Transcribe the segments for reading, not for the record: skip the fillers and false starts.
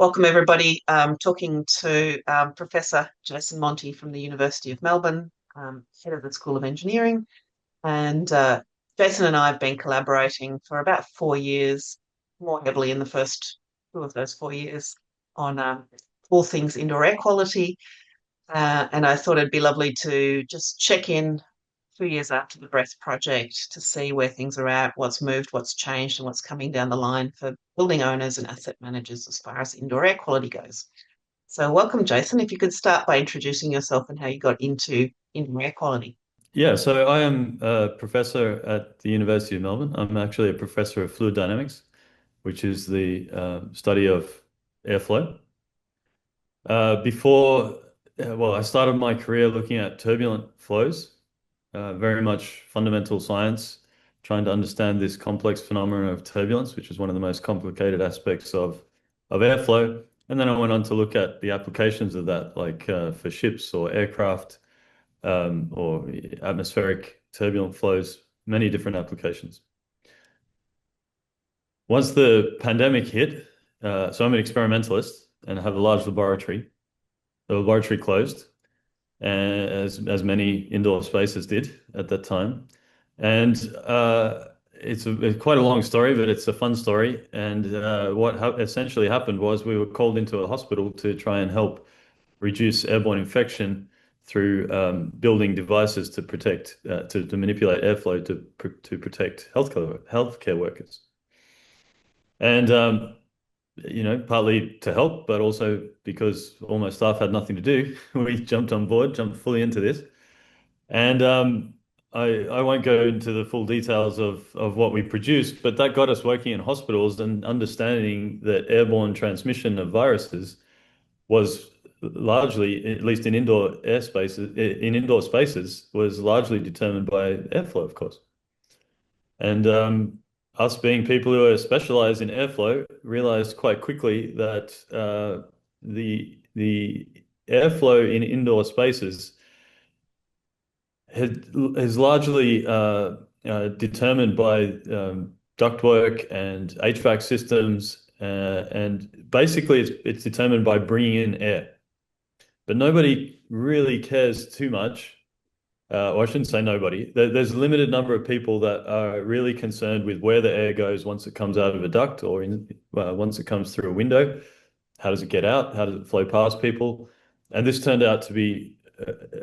Welcome, everybody. Talking to Professor Jason Monty from the University of Melbourne, head of the School of Engineering. And Jason and I have been collaborating for about 4 years, more heavily in the first two of those 4 years, on all things indoor air quality. And I thought it'd be lovely to just check in 2 years after the Breath project to see where things are at, what's moved, what's changed, and what's coming down the line for building owners and asset managers as far as indoor air quality goes. So, welcome, Jason. If you could start by introducing yourself and how you got into indoor air quality. Yeah, so I am a professor at the University of Melbourne. I'm actually a professor of fluid dynamics, which is the study of airflow. I started my career looking at turbulent flows, very much fundamental science, trying to understand this complex phenomenon of turbulence, which is one of the most complicated aspects of airflow. And then I went on to look at the applications of that, like for ships or aircraft or atmospheric turbulent flows, many different applications. Once the pandemic hit, so I'm an experimentalist and have a large laboratory. The laboratory closed, as many indoor spaces did at that time. And it's quite a long story, but it's a fun story. And what essentially happened was we were called into a hospital to try and help reduce airborne infection through building devices to protect, to manipulate airflow to protect healthcare workers. And partly to help, but also because all my staff had nothing to do, we jumped on board, jumped fully into this. And I won't go into the full details of what we produced, but that got us working in hospitals and understanding that airborne transmission of viruses was largely, at least in indoor spaces, was largely determined by airflow, of course. And us being people who are specialized in airflow realized quite quickly that the airflow in indoor spaces is largely determined by ductwork and HVAC systems, and basically it's determined by bringing in air. But nobody really cares too much, or I shouldn't say nobody. There's a limited number of people that are really concerned with where the air goes once it comes out of a duct or once it comes through a window. How does it get out? How does it flow past people? And this turned out to be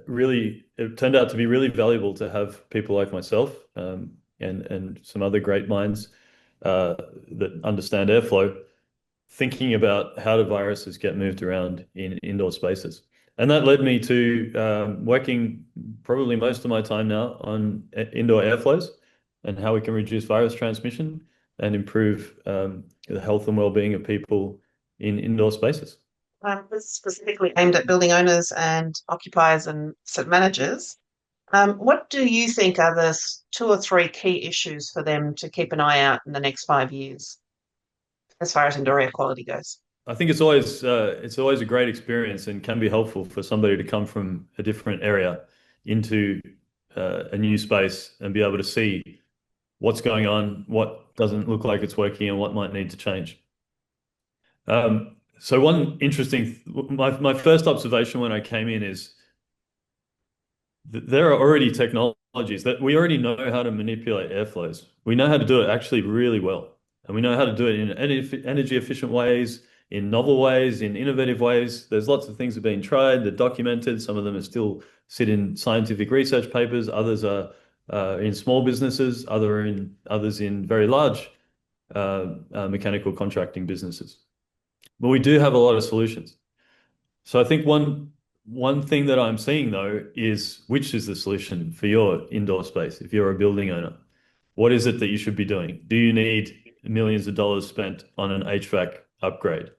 really valuable to have people like myself and some other great minds that understand airflow, thinking about how do viruses get moved around in indoor spaces. And that led me to working probably most of my time now on indoor airflows and how we can reduce virus transmission and improve the health and well-being of people in indoor spaces. This is specifically aimed at building owners and occupiers and asset managers. What do you think are the two or three key issues for them to keep an eye out in the next 5 years as far as indoor air quality goes? I think it's always a great experience and can be helpful for somebody to come from a different area into a new space and be able to see what's going on, what doesn't look like it's working, and what might need to change. So my first observation when I came in is that there are already technologies that we already know how to manipulate airflows. We know how to do it actually really well, and we know how to do it in energy efficient ways, in novel ways, in innovative ways. There's lots of things that have been tried, they're documented. Some of them are still sit in scientific research papers. Others are in small businesses. Others in very large mechanical contracting businesses. But we do have a lot of solutions. So I think one thing that I'm seeing though is which is the solution for your indoor space if you're a building owner. What is it that you should be doing? Do you need millions of dollars spent on an HVAC upgrade?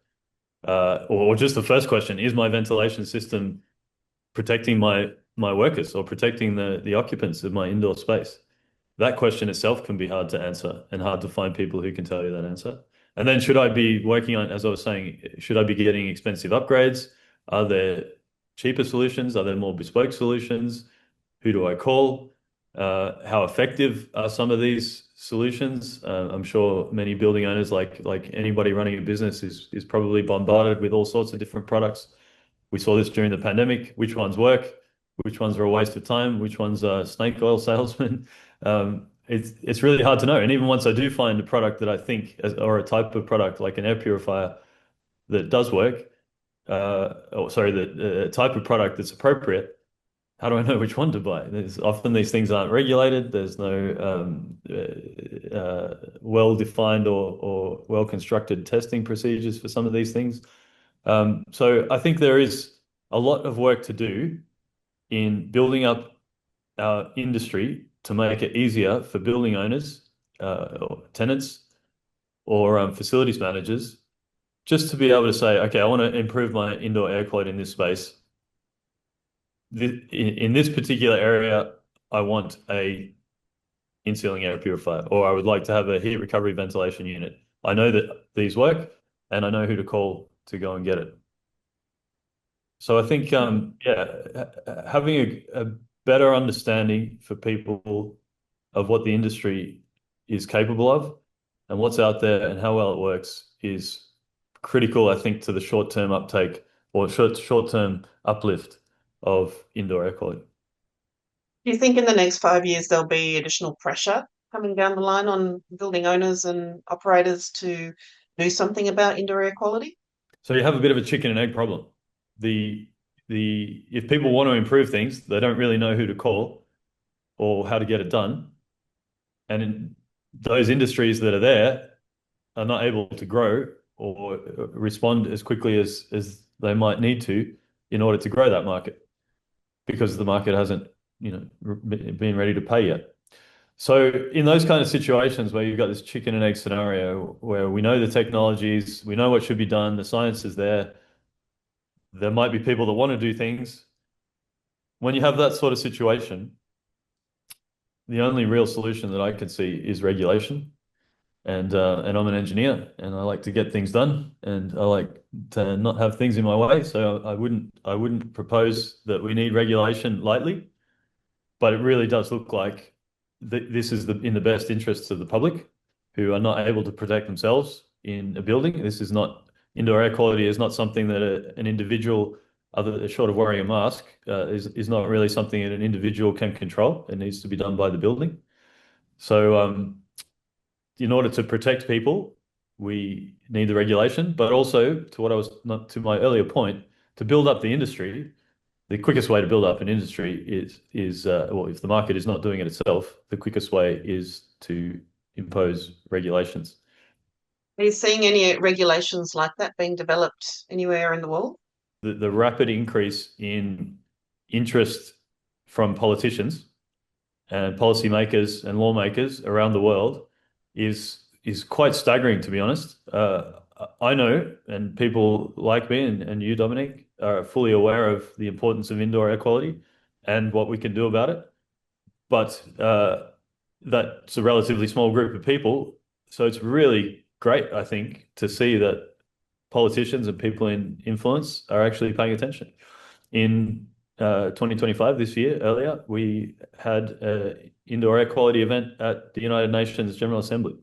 Or just the first question, is my ventilation system protecting my workers or protecting the occupants of my indoor space? That question itself can be hard to answer and hard to find people who can tell you that answer. And then should I be working on, as I was saying, should I be getting expensive upgrades? Are there cheaper solutions? Are there more bespoke solutions? Who do I call? How effective are some of these solutions? I'm sure many building owners, like anybody running a business, is probably bombarded with all sorts of different products. We saw this during the pandemic. Which ones work? Which ones are a waste of time? Which ones are snake oil salesmen? It's really hard to know. And even once I do find a product that I think, or a type of product like an air purifier that does work, or sorry, the type of product that's appropriate, how do I know which one to buy? There's often these things aren't regulated. There's no well-defined or well-constructed testing procedures for some of these things. So I think there is a lot of work to do in building up our industry to make it easier for building owners, or tenants, or facilities managers, just to be able to say, okay, I want to improve my indoor air quality in this space. In this particular area, I want a in-ceiling air purifier, or I would like to have a heat recovery ventilation unit. I know that these work, and I know who to call to go and get it. So I think, yeah, having a better understanding for people of what the industry is capable of and what's out there and how well it works is critical, I think, to the short-term uptake or short-term uplift of indoor air quality. Do you think in the next 5 years there'll be additional pressure coming down the line on building owners and operators to do something about indoor air quality? So you have a bit of a chicken and egg problem. The if people want to improve things, they don't really know who to call or how to get it done. And in those industries that are there are not able to grow or respond as quickly as they might need to in order to grow that market because the market hasn't, been ready to pay yet. So in those kind of situations where you've got this chicken and egg scenario where we know the technologies, we know what should be done, the science is there might be people that want to do things. When you have that sort of situation, the only real solution that I can see is regulation. And I'm an engineer, and I like to get things done, and I like to not have things in my way. So I wouldn't propose that we need regulation lightly, but it really does look like this is in the best interests of the public, who are not able to protect themselves in a building. This is not Indoor air quality is not something that an individual, other short of wearing a mask, is not really something that an individual can control. It needs to be done by the building. So in order to protect people, we need the regulation, but also to what I was not to my earlier point, to build up the industry. The quickest way to build up an industry is well, if the market is not doing it itself, the quickest way is to impose regulations. Are you seeing any regulations like that being developed anywhere in the world? The rapid increase in interest from politicians and policymakers and lawmakers around the world is quite staggering, to be honest. I know, and people like me and you, Dominic, are fully aware of the importance of indoor air quality and what we can do about it. But that's a relatively small group of people. So it's really great, I think, to see that politicians and people in influence are actually paying attention. In 2025, this year, earlier, we had an indoor air quality event at the United Nations General Assembly.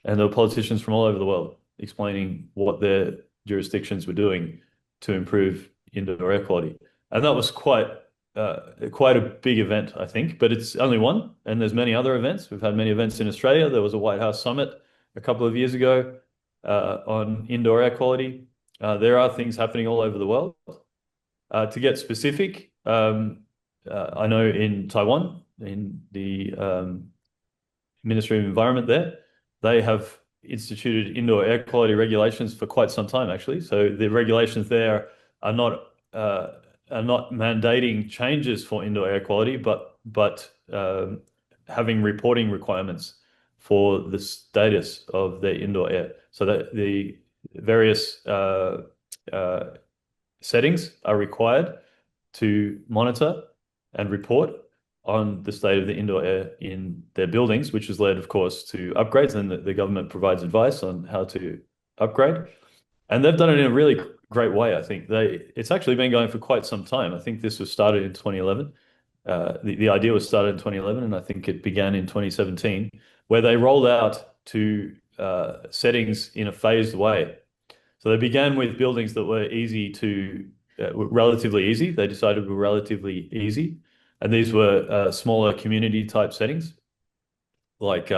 And there were politicians from all over the world explaining what their jurisdictions were doing to improve indoor air quality. And that was quite a big event, I think, but it's only one, and there's many other events. We've had many events in Australia. There was a White House summit a couple of years ago on indoor air quality. There are things happening all over the world. To get specific, I know in Taiwan, in the Ministry of Environment there, they have instituted indoor air quality regulations for quite some time, actually. So the regulations there are not mandating changes for indoor air quality, but having reporting requirements for the status of their indoor air, so that the various settings are required to monitor and report on the state of the indoor air in their buildings, which has led, of course, to upgrades, and the government provides advice on how to upgrade. And they've done it in a really great way, I think. It's actually been going for quite some time. I think this was started in 2011. the idea was started in 2011, and I think it began in 2017, where they rolled out to settings in a phased way. So they began with buildings that were were relatively easy. They decided were relatively easy. And these were smaller community type settings like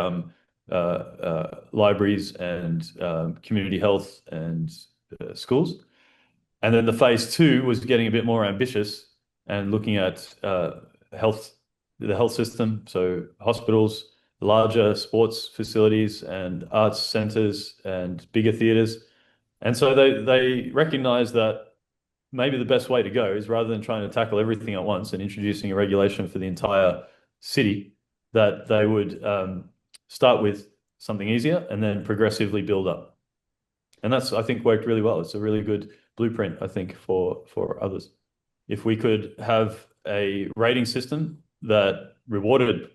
libraries and community health and schools. And then the phase two was getting a bit more ambitious and looking at health, the health system, so hospitals, larger sports facilities and arts centers and bigger theaters. And so they recognize that maybe the best way to go is rather than trying to tackle everything at once and introducing a regulation for the entire city, that they would start with something easier and then progressively build up. And that's, I think, worked really well. It's a really good blueprint, I think, for others. If we could have a rating system that rewarded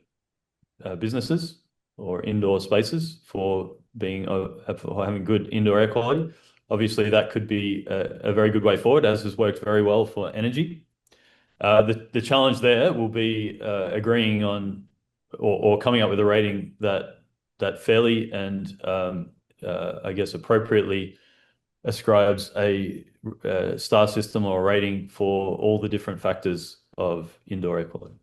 businesses or indoor spaces for for having good indoor air quality, obviously that could be a very good way forward, as has worked very well for energy. The challenge there will be agreeing on or coming up with a rating that fairly and I guess appropriately ascribes a star system or a rating for all the different factors of indoor air quality.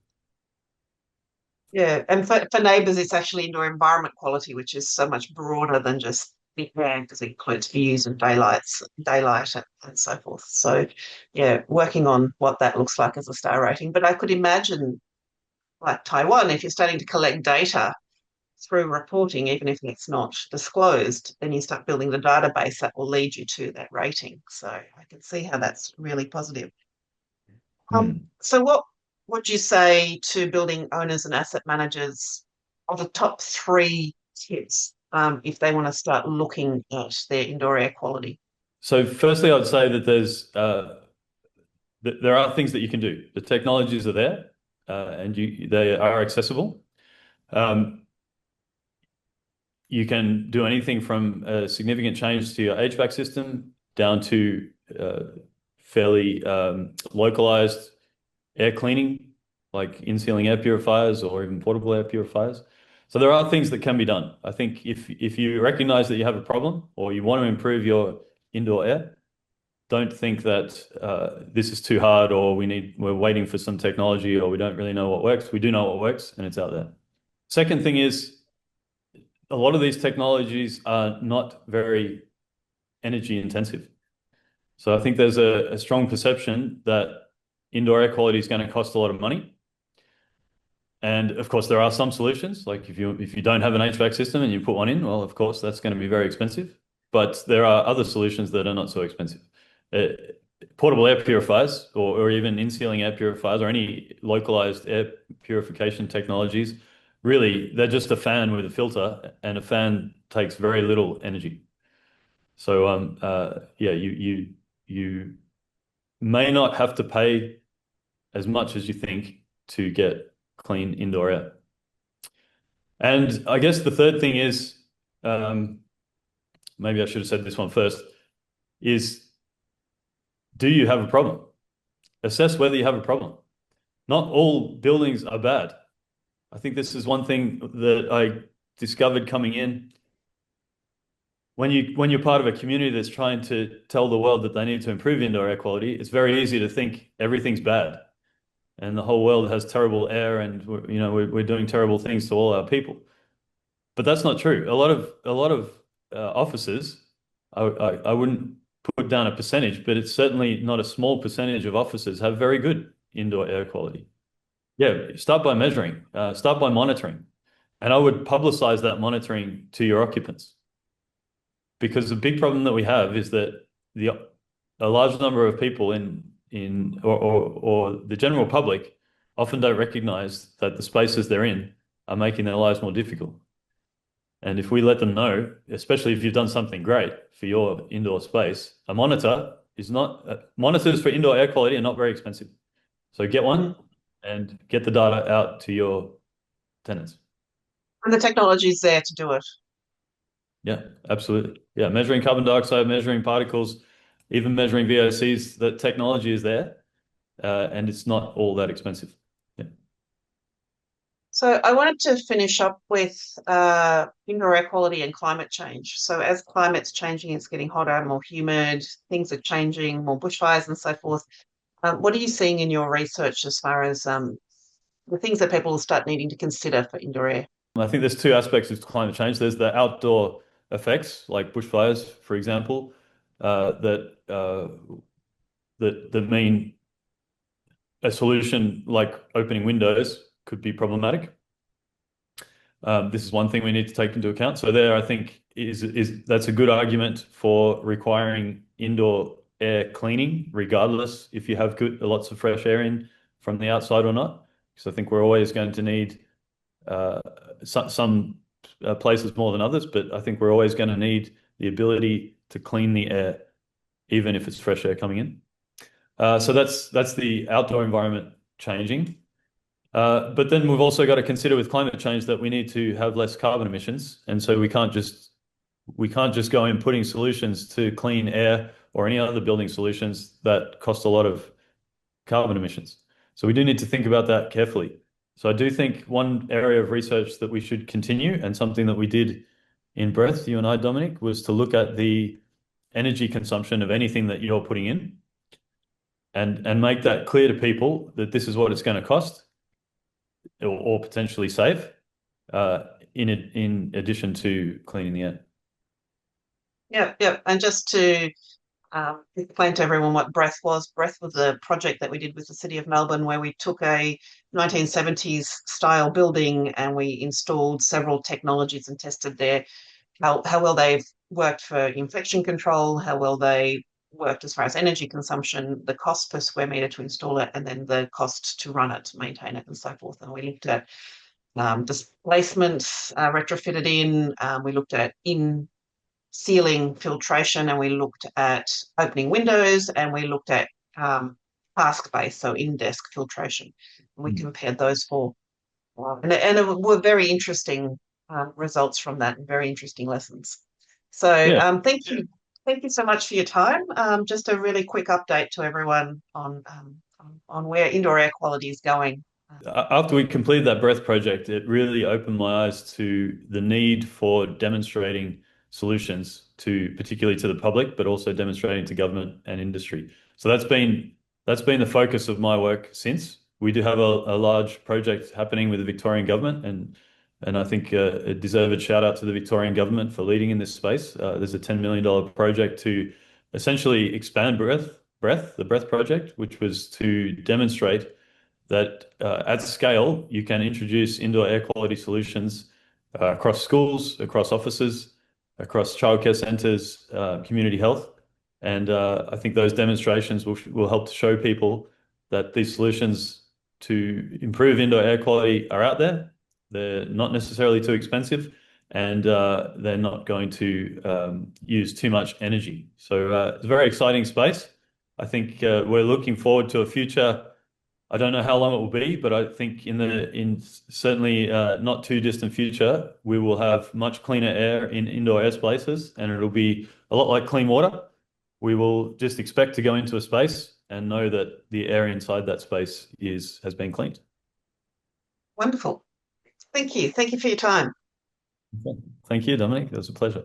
Yeah, and for neighbours, it's actually indoor environment quality, which is so much broader than just the air, because it includes views and daylight and so forth. So, yeah, working on what that looks like as a star rating. But I could imagine, like Taiwan, if you're starting to collect data through reporting, even if it's not disclosed, then you start building the database that will lead you to that rating. So I can see how that's really positive. So what would you say to building owners and asset managers are the top three tips if they want to start looking at their indoor air quality? So firstly, I'd say that there are things that you can do. The technologies are there, and they are accessible. Um, you can do anything from a significant change to your HVAC system down to fairly localized air cleaning, like in-ceiling air purifiers or even portable air purifiers. So there are things that can be done. I think if you recognize that you have a problem or you want to improve your indoor air, don't think that this is too hard or we're waiting for some technology or we don't really know what works. We do know what works and it's out there. Second thing is a lot of these technologies are not very energy intensive. So I think there's a strong perception that indoor air quality is going to cost a lot of money. And of course, there are some solutions. Like if you don't have an HVAC system and you put one in, well, of course, that's going to be very expensive. But there are other solutions that are not so expensive. Uh, Portable air purifiers or even in-ceiling air purifiers or any localized air purification technologies, really, they're just a fan with a filter, and a fan takes very little energy. So yeah, you may not have to pay as much as you think to get clean indoor air. And I guess the third thing is, maybe I should have said this one first, is do you have a problem? Assess whether you have a problem. Not all buildings are bad. I think this is one thing that I discovered coming in. When you're part of a community that's trying to tell the world that they need to improve indoor air quality, it's very easy to think everything's bad and the whole world has terrible air and we're doing terrible things to all our people. But that's not true. A lot of offices, I wouldn't put down a percentage, but it's certainly not a small percentage of offices have very good indoor air quality. Yeah, start by measuring, start by monitoring. And I would publicize that monitoring to your occupants. Because the big problem that we have is that a large number of people or the general public often don't recognize that the spaces they're in are making their lives more difficult. And if we let them know, especially if you've done something great for your indoor space, monitors for indoor air quality are not very expensive. So get one and get the data out to your tenants. And the technology is there to do it. Yeah, absolutely. Yeah, measuring carbon dioxide, measuring particles, even measuring VOCs, that technology is there, and it's not all that expensive. Yeah. So I wanted to finish up with indoor air quality and climate change. So as climate's changing, it's getting hotter, more humid, things are changing, more bushfires and so forth. What are you seeing in your research as far as the things that people will start needing to consider for indoor air? I think there's two aspects of climate change. There's the outdoor effects, like bushfires, for example, that mean a solution like opening windows could be problematic. This is one thing we need to take into account. So there, I think is that's a good argument for requiring indoor air cleaning, regardless if you have lots of fresh air in from the outside or not. Because I think we're always going to need uh, some places more than others, but I think we're always going to need the ability to clean the air, even if it's fresh air coming in. So that's the outdoor environment changing. But then we've also got to consider with climate change that we need to have less carbon emissions, and so we can't just go in putting solutions to clean air or any other building solutions that cost a lot of carbon emissions. So we do need to think about that carefully. So I do think one area of research that we should continue, and something that we did in Breath, you and I, Dominic, was to look at the energy consumption of anything that you're putting in and make that clear to people that this is what it's going to cost or potentially save in addition to cleaning the air. Yeah, yeah. And just to explain to everyone what Breath was. Breath was a project that we did with the City of Melbourne where we took a 1970s style building and we installed several technologies and tested how well they've worked for infection control, how well they worked as far as energy consumption, the cost per square meter to install it, and then the cost to run it, maintain it, and so forth. And we looked at displacement retrofitted in. We looked at in ceiling filtration, and we looked at opening windows, and we looked at task based, so in desk filtration. And we Mm. compared those four, and it were very interesting results from that, and very interesting lessons. So Yeah. thank you so much for your time. Just a really quick update to everyone on where indoor air quality is going. After we completed that breath project, it really opened my eyes to the need for demonstrating solutions to particularly to the public, but also demonstrating to government and industry. So that's been the focus of my work since. We do have a large project happening with the Victorian government, and I think a deserved shout out to the Victorian government for leading in this space. There's a $10 million project to essentially expand the Breath project, which was to demonstrate that at scale, you can introduce indoor air quality solutions across schools, across offices, across childcare centres, community health. And I think those demonstrations will help to show people that these solutions to improve indoor air quality are out there. They're not necessarily too expensive, and they're not going to use too much energy. So it's a very exciting space. I think we're looking forward to a future. I don't know how long it will be, but I think in certainly not too distant future, we will have much cleaner air in indoor air spaces, and it'll be a lot like clean water. We will just expect to go into a space and know that the air inside that space has been cleaned. Wonderful. Thank you. Thank you for your time. Okay. Thank you, Dominic. It was a pleasure.